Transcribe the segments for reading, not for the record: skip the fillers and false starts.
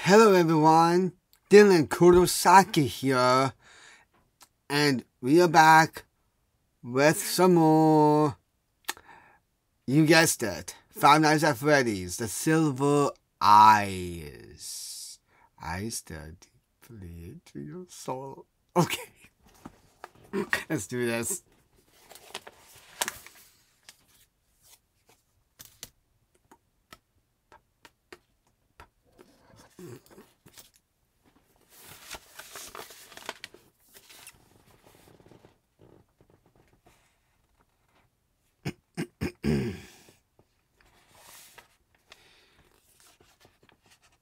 Hello everyone, Dylan Kurosaki here, and we are back with some more, you guessed it, Five Nights at Freddy's, the Silver Eyes. I stare deeply into your soul. Okay, let's do this.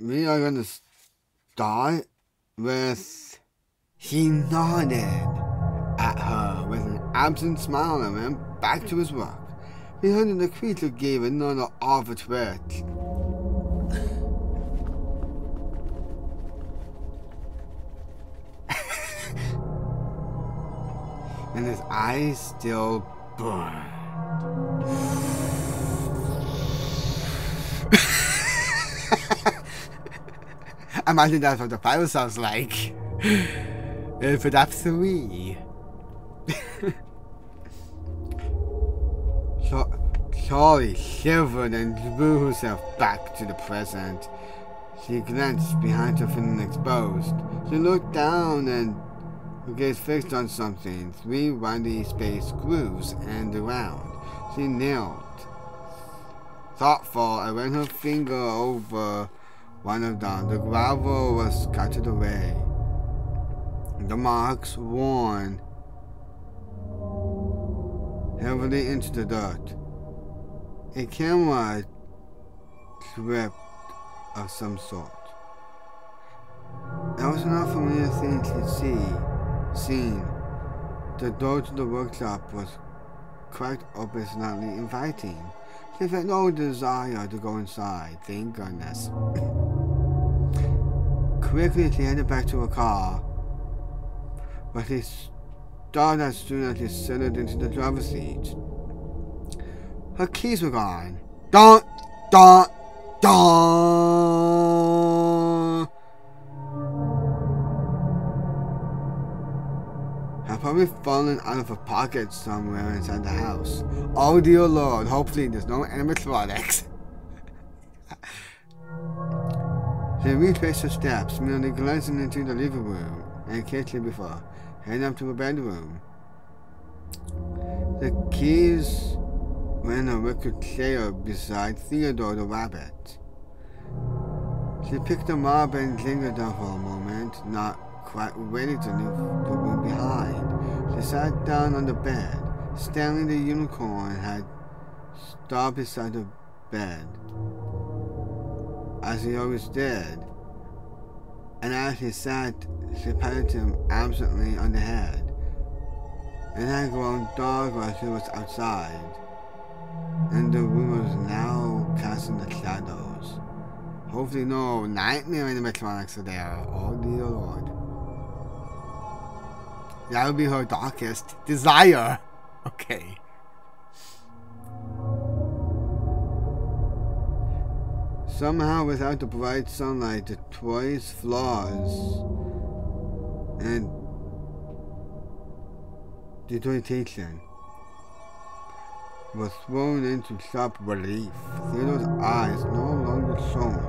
We are going to start with he nodded at her with an absent smile and went back to his work. Behind the creature gave another awful twitch. And his eyes still burned. Imagine that's what the file sounds like. In FNAF 3. Charlie shivered and drew herself back to the present. She glanced behind her feeling exposed. She looked down and her gaze fixed on something. 3 windy space grooves and around. She knelt, thoughtful, and ran her finger over one of them. The gravel was scattered away. The marks worn heavily into the dirt. A camera strip of some sort. It was an unfamiliar thing to seen. The door to the workshop was cracked open, slightly inviting. She felt no desire to go inside, thank goodness. Quickly, she headed back to her car, but she stopped as soon as she settled into the driver's seat. Her keys were gone. Dun, dun, dun! Had probably fallen out of her pocket somewhere inside the house. Oh dear Lord, hopefully there's no animatronics. She retraced her steps, merely glancing into the living room and kitchen before heading up to her bedroom. The keys were in a wicker chair beside Theodore the rabbit. She picked them up and lingered there for a moment, not quite ready to leave the room behind. She sat down on the bed. Stanley the unicorn had stopped beside the bed, as he always did, and as he sat, she patted him absently on the head. It had grown dark while she was outside, and the room was now casting the shadows. Hopefully no nightmare animatronics are there. Oh dear Lord. That would be her darkest desire. Okay. Somehow, without the bright sunlight, the toy's flaws and deterioration was thrown into sharp relief. Theodore's eyes no longer shone,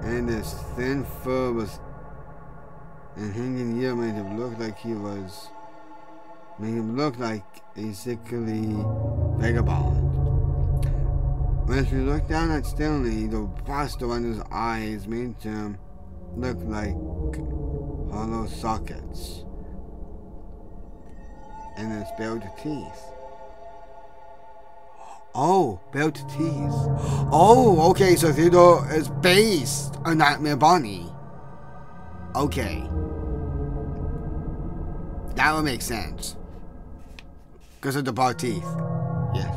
and his thin fur was and hanging ear made him look like a sickly vagabond. When she looked down at Stanley, the rust around his eyes made him look like hollow sockets, and his bared teeth. Oh, bared teeth. Oh, okay, so Theodore is based on Nightmare Bonnie. Okay. That would make sense. Because of the barred teeth. Yes.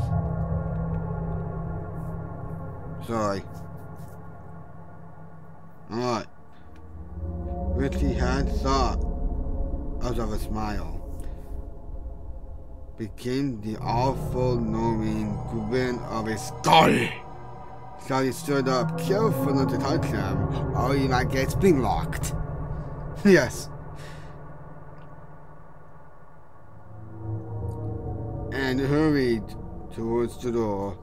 Sorry. Alright. Which he had thought out of a smile became the awful knowing grin of a skull. Charlie stood up, careful not to touch him, or he might get spring locked. Yes. And hurried towards the door.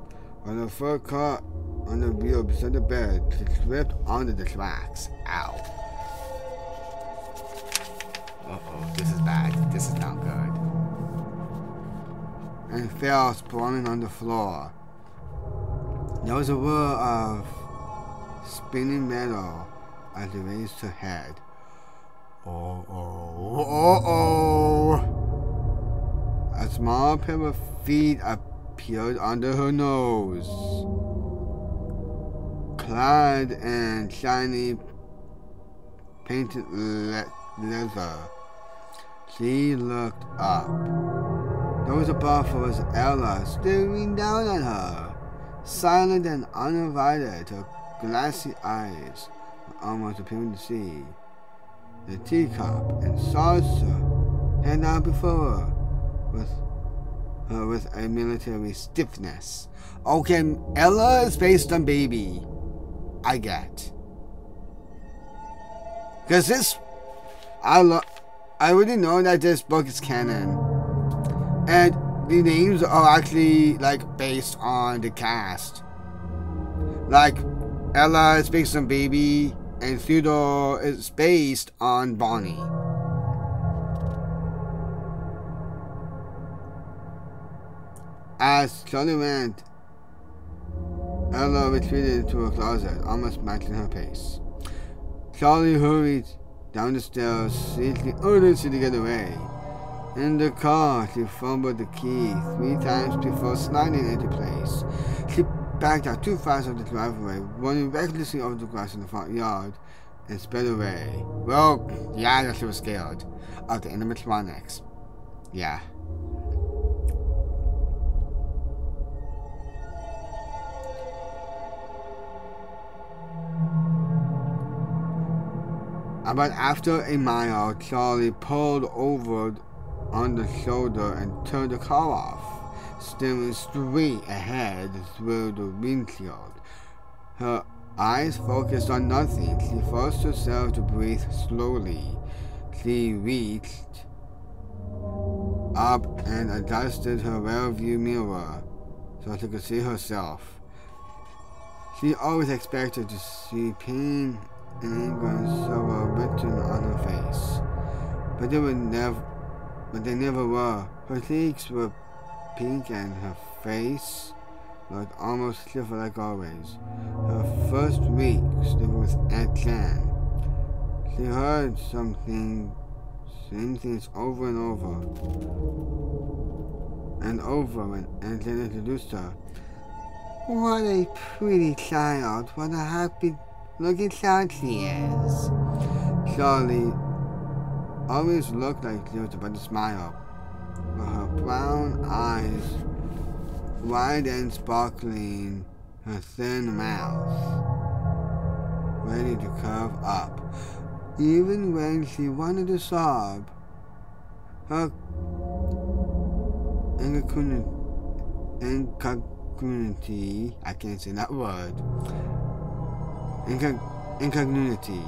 On the fur caught on the wheel beside the bed, she slipped onto the tracks. Ow. Uh-oh, this is bad. This is not good. And fell sprawling on the floor. There was a whir of spinning metal as she raised her head. A small pair of feet appeared under her nose, clad in shiny painted leather. She looked up. Those above her was Ella, staring down at her, silent and uninvited. Her glassy eyes were almost appearing to see. The teacup and saucer held out before her with a military stiffness. Okay, Ella is based on Baby. I get. Because this, I already know that this book is canon. And the names are actually, like, based on the cast. Like, Ella is based on Baby, and Theodore is based on Bonnie. As Charlie went, Ella retreated into her closet, almost matching her pace. Charlie hurried down the stairs, seeking urgency to get away. In the car, she fumbled the key 3 times before sliding into place. She backed out too fast of the driveway, running recklessly over the grass in the front yard, and sped away. Well, yeah, she was scared of the animatronics. Yeah. About after a mile, Charlie pulled over on the shoulder and turned the car off, staring straight ahead through the windshield. Her eyes focused on nothing. She forced herself to breathe slowly. She reached up and adjusted her rearview mirror so she could see herself. She always expected to see pain and anger and sorrow written on her face, but they never were. Her cheeks were pink and her face looked almost stiff like always. Her first week living with Aunt Jan. She heard same things over and over when Aunt Jan introduced her. What a pretty child, what a happy looking child she is. Charlie always looked like she was about to smile, but her brown eyes, wide and sparkling, her thin mouth ready to curve up. Even when she wanted to sob, her incongruity, I can't say that word, incongruity,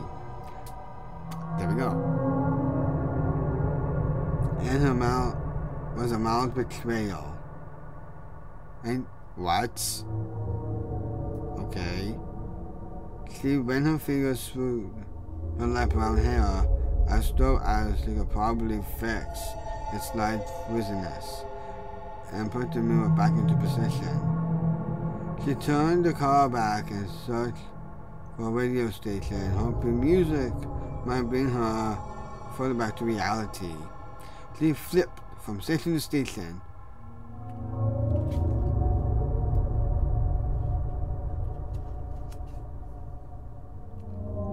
there we go, and her mouth was a mild betrayal. And what? Okay. She ran her fingers through her light brown hair as though she could probably fix its slight frizziness, and put the mirror back into position. She turned the car back and searched for a radio station, hoping music might bring her further back to reality. She flipped from station to station.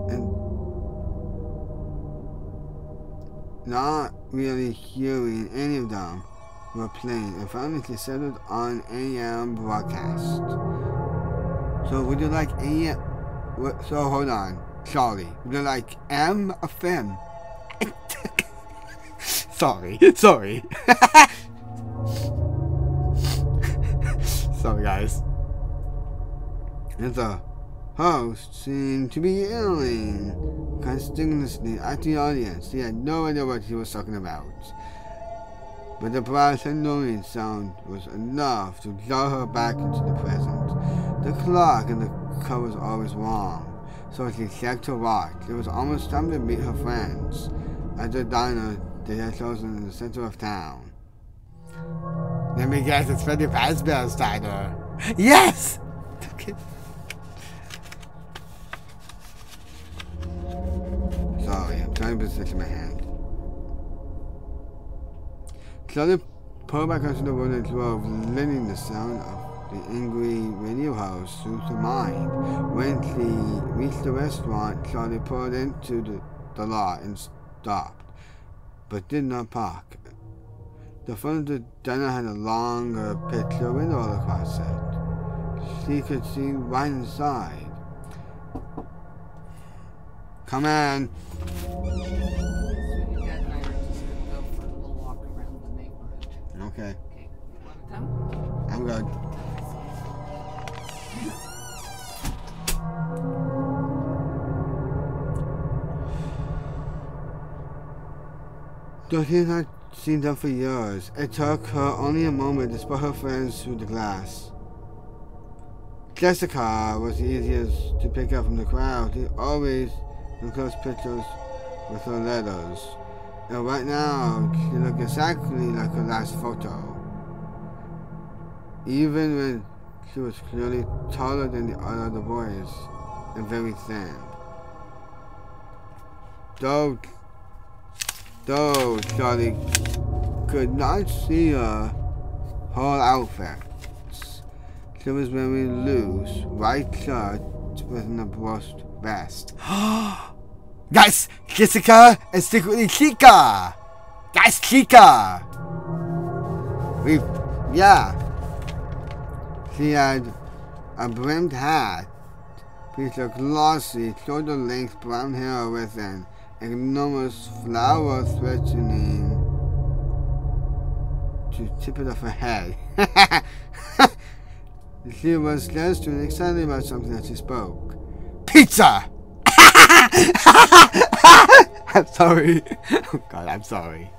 And not really hearing any of them were playing, and finally she settled on AM broadcast. So would you like AM? So hold on, Charlie. Would you like M or FM? Sorry. Sorry, guys. and the host seemed to be yelling continuously at the audience. He had no idea what he was talking about. But the brass annoying sound was enough to draw her back into the present. The clock in the car was always wrong, so she checked her watch. It was almost time to meet her friends at the diner they had chosen in the center of town. Let me guess, it's Freddy Fazbear's diner. Yes! Okay. Sorry, I'm trying to position my hand. Slowly pulled back onto the road and drove, letting the sound of the angry radio host soothe her mind. When she reached the restaurant, Charlie pulled into the lot and stopped, but did not park. The front of the diner had a longer picture window all across it. She could see right inside. Come in. Okay. You want to come? I'm good. Dorothy had seen them for years. It took her only a moment to spot her friends through the glass. Jessica was the easiest to pick up from the crowd. She always enclosed pictures with her letters. And right now, she looked exactly like her last photo. Even when she was clearly taller than the other boys and very thin. Though Charlie could not see her whole outfit. She was wearing loose white shirt with an embossed vest. Guys, Jessica is secretly Chica! That's Chica! Yeah. She had a brimmed hat, piece of glossy, shoulder-length brown hair with an enormous flower threatening to tip it off her head. She was dressed and excited about something as she spoke. Pizza! I'm sorry. Oh God, I'm sorry.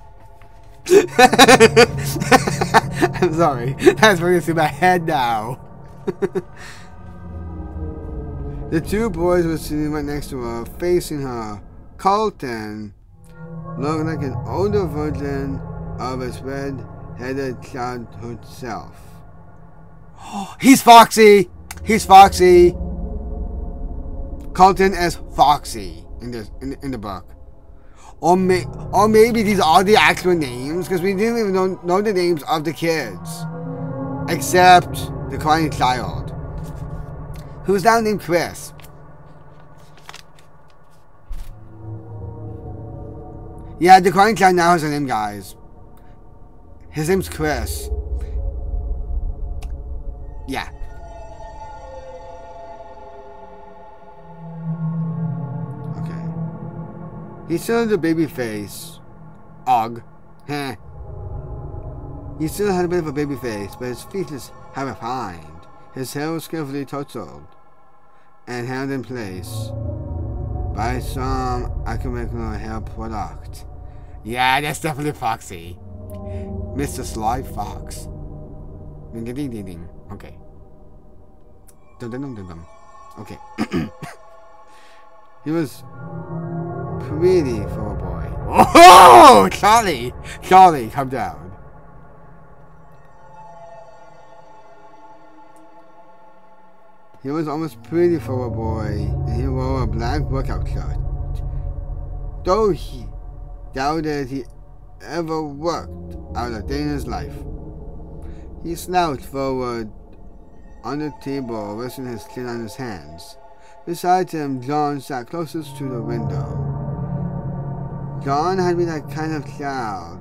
I'm sorry. That's running through my head now. The two boys were sitting right next to her, facing her. Colton looked like an older version of his red-headed childhood self. He's Foxy! He's Foxy! Colton is Foxy in the book. Or maybe these are the actual names, because we didn't even know the names of the kids. Except the crying child, who's now named Chris. Yeah, the crying child now has a name, guys. His name's Chris. Yeah. He still had a baby face. Ugh. Heh. He still had a bit of a baby face, but his features had refined. His hair was carefully tousled and held in place by some economical hair product. Yeah, that's definitely Foxy. Mr. Sly Fox. Ding ding ding ding. Okay. Dum dum dum dum dum. Okay. He was pretty for a boy. Oh, Charlie! Charlie, come down. He was almost pretty for a boy, and he wore a black workout shirt. Though he doubted he ever worked out a day in his life. He slouched forward on the table, resting his chin on his hands. Beside him, John sat closest to the window. John had been that kind of child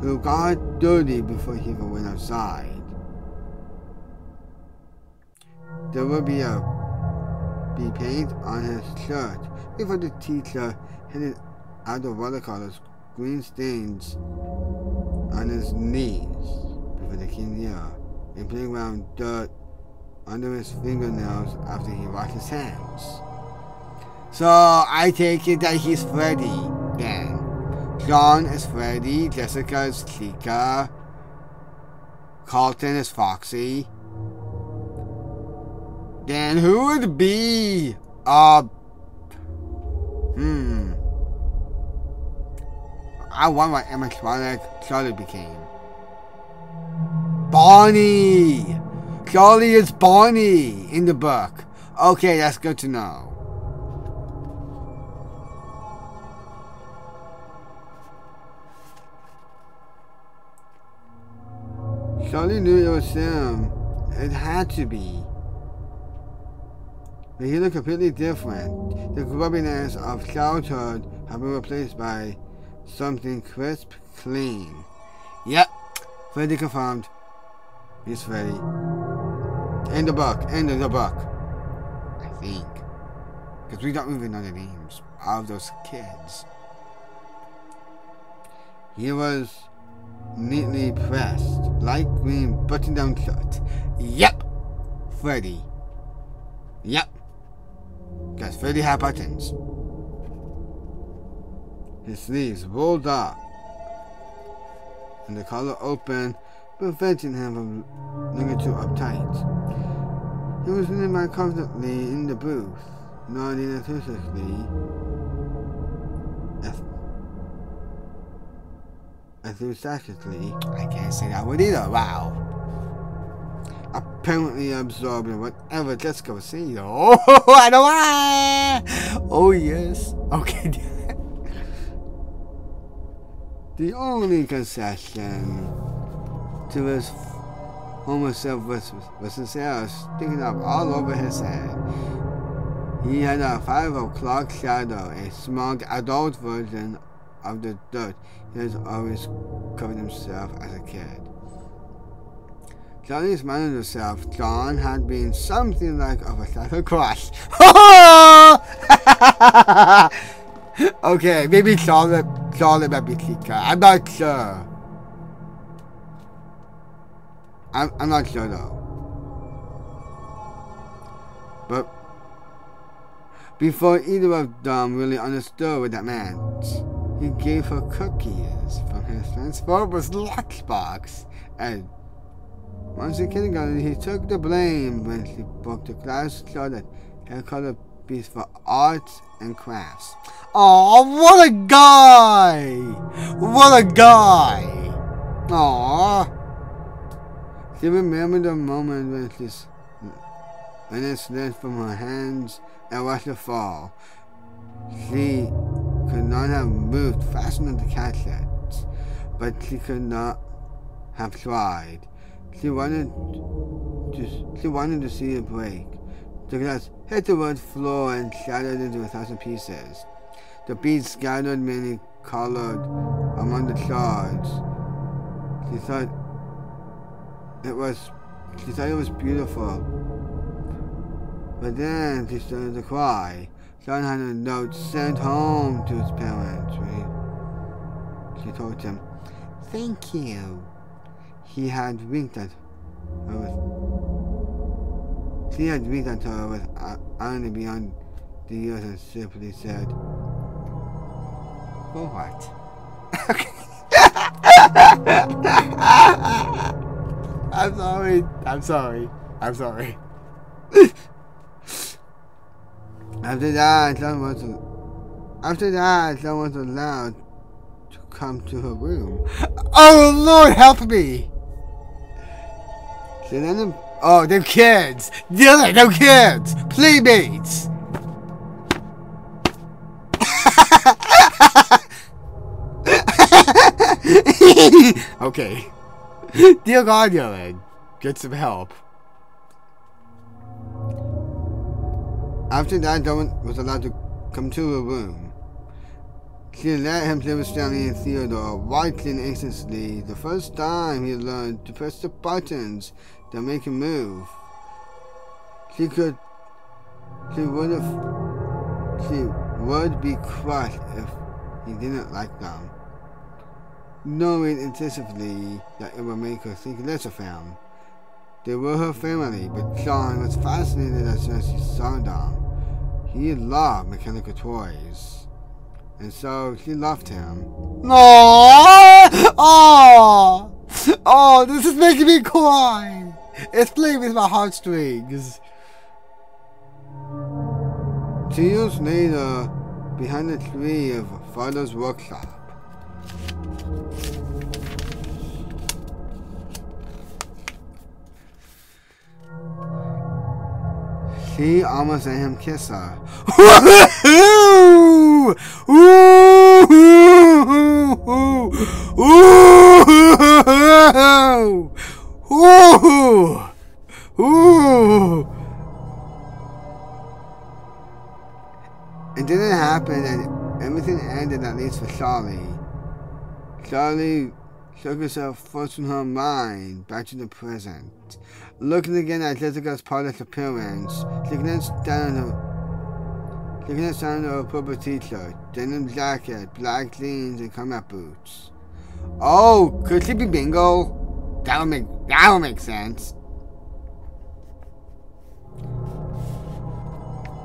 who got dirty before he even went outside. There would be paint on his shirt before the teacher handed out the watercolors, green stains on his knees before the king year, and playground dirt under his fingernails after he washed his hands. So I take it that he's Freddy then. John is Freddy, Jessica is Chica, Carlton is Foxy. Then who would be I wonder what animatronic Charlie became. Barney! Charlie is Barney in the book. Okay, that's good to know. Charlie knew it was him. It had to be. But he looked completely different. The grubbiness of childhood had been replaced by something crisp, clean. Yep, Freddy confirmed. He's Freddy. End the book. End of the book. I think. Because we don't even know the names of those kids. He was neatly pressed, light green button-down shirt. Yep, Freddy. Yep, because Freddy had buttons. His sleeves rolled up and the collar open, preventing him from looking too uptight. He was sitting back comfortably in the booth, nodding enthusiastically. Enthusiastically, I can't say that word either. Wow. Apparently absorbing whatever Jessica was saying. Oh, I know why. Oh yes. Okay. The only concession to his homo self was his hair sticking up all over his head. He had a 5 o'clock shadow, a smug adult version of the dirt he has always covered himself as a kid. Johnny smiled to himself. John had been something like of a shadow crush. Okay, maybe Charlotte might be Chica. I'm not sure. I'm not sure though. But before either of them really understood what that meant, he gave her cookies from his Transformers lunchbox. And once in kindergarten, he took the blame when she broke the glass jar that had colored piece for arts and crafts. Oh, what a guy! What a guy! Aww. She remembered the moment when it slid from her hands and watched it fall. She could not have moved fast enough to catch it, but she could not have tried. She wanted to see it break. The glass hit the wood floor and shattered into 1,000 pieces. The beads scattered many colored among the shards. She thought it was beautiful. But then she started to cry. John had a note sent home to his parents. She told him, "Thank you." He had winked at her with irony beyond the years and simply said, "For what?" I'm sorry. After that, someone was allowed to come to her room. Oh Lord, help me! So then, them kids! Dylan, them kids! Playmates! Okay. Dear God, Dylan, get some help. After that, Dylan was allowed to come to her room. She let him play with Stanley and Theodore, watching anxiously the first time he learned to press the buttons that make him move. She would be crushed if he didn't like them, knowing intuitively that it would make her think less of him. They were her family, but John was fascinated as soon as he saw them. He loved mechanical toys, and so she loved him. Aww! Oh! Oh, this is making me cry! It's playing with my heartstrings. 2 years later, behind the tree of father's workshop. She almost let him kiss her. Ooh! It didn't happen, and everything ended, at least for Charlie. Charlie shook herself first from her mind back to the present. Looking again at Jessica's polished appearance, she glanced down at her purple t-shirt, denim jacket, black jeans, and combat boots. Oh, could she be Bingo? That would make sense.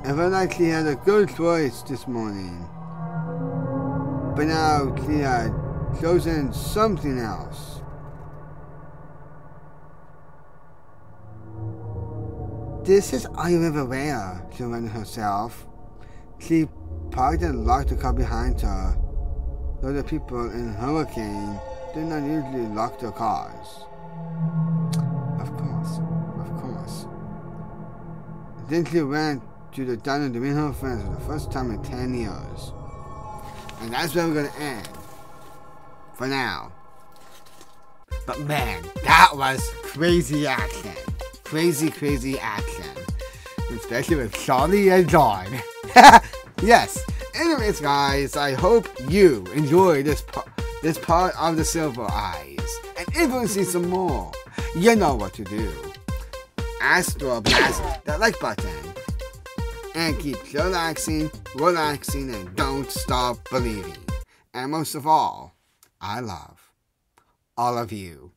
I felt like she had a good choice this morning, but now she had chosen something else. This is all you ever wear, she reminded herself. She parked and locked the car behind her, though the people in Hurricane did not usually lock their cars. Of course. Then she went to the diner to meet her friends for the first time in 10 years. And that's where we're gonna end. For now. But man, that was crazy action. Crazy action. Especially with Charlie and John. Yes. Anyways, guys, I hope you enjoyed this part of the Silver Eyes. And if you want to see some more, you know what to do. Astro blast that like button. And keep relaxing, and don't stop believing. And most of all, I love all of you.